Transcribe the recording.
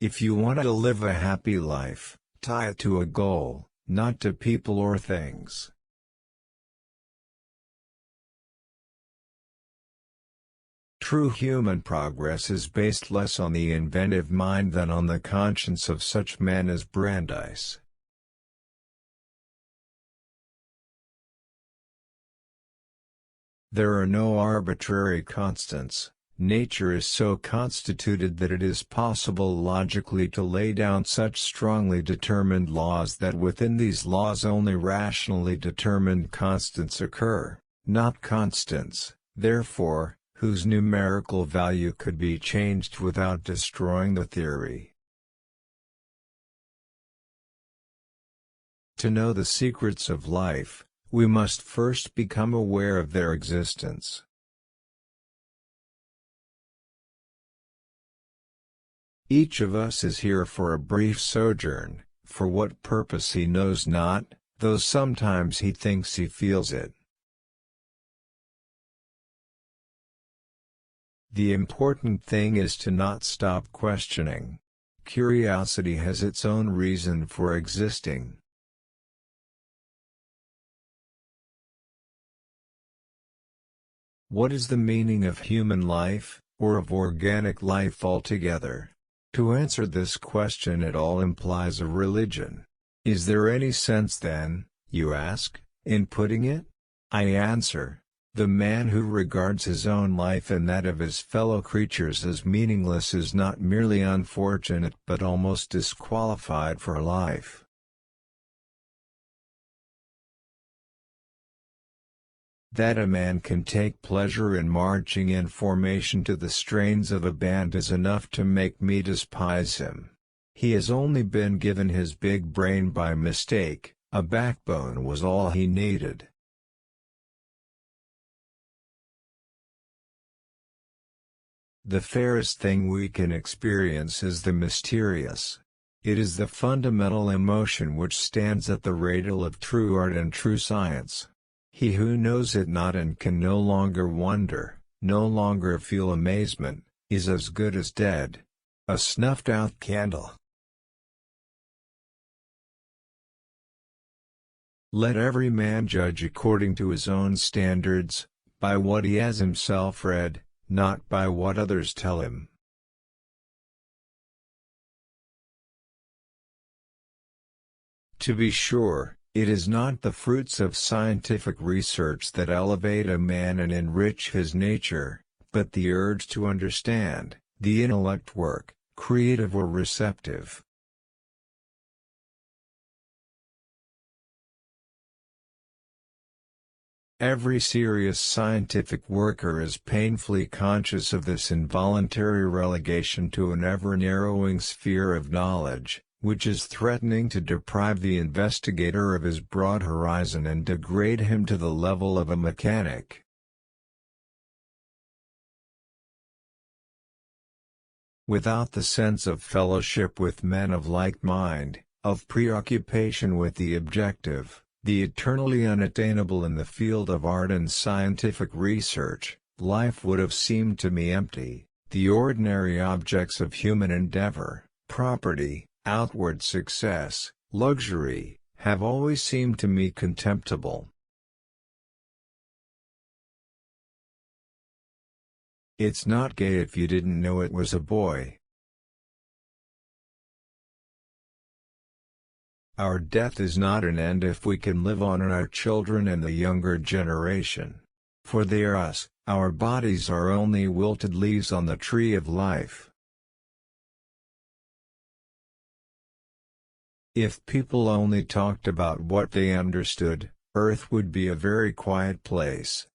If you want to live a happy life, tie it to a goal, not to people or things. True human progress is based less on the inventive mind than on the conscience of such men as Brandeis. There are no arbitrary constants. Nature is so constituted that it is possible logically to lay down such strongly determined laws that within these laws only rationally determined constants occur, not constants, therefore, whose numerical value could be changed without destroying the theory. To know the secrets of life, we must first become aware of their existence. Each of us is here for a brief sojourn, for what purpose he knows not, though sometimes he thinks he feels it. The important thing is to not stop questioning. Curiosity has its own reason for existing. What is the meaning of human life, or of organic life altogether? To answer this question at all implies a religion. Is there any sense then, you ask, in putting it? I answer, the man who regards his own life and that of his fellow creatures as meaningless is not merely unfortunate but almost disqualified for life. That a man can take pleasure in marching in formation to the strains of a band is enough to make me despise him. He has only been given his big brain by mistake, a backbone was all he needed. The fairest thing we can experience is the mysterious. It is the fundamental emotion which stands at the cradle of true art and true science. He who knows it not and can no longer wonder, no longer feel amazement, is as good as dead. A snuffed-out candle. Let every man judge according to his own standards, by what he has himself read, not by what others tell him. To be sure, it is not the fruits of scientific research that elevate a man and enrich his nature, but the urge to understand, the intellect work, creative or receptive. Every serious scientific worker is painfully conscious of this involuntary relegation to an ever-narrowing sphere of knowledge, which is threatening to deprive the investigator of his broad horizon and degrade him to the level of a mechanic. Without the sense of fellowship with men of like mind, of preoccupation with the objective, the eternally unattainable in the field of art and scientific research, life would have seemed to me empty. The ordinary objects of human endeavor, property, outward success, luxury, have always seemed to me contemptible. It's not gay if you didn't know it was a boy. Our death is not an end if we can live on in our children and the younger generation. For they are us, our bodies are only wilted leaves on the tree of life. If people only talked about what they understood, Earth would be a very quiet place.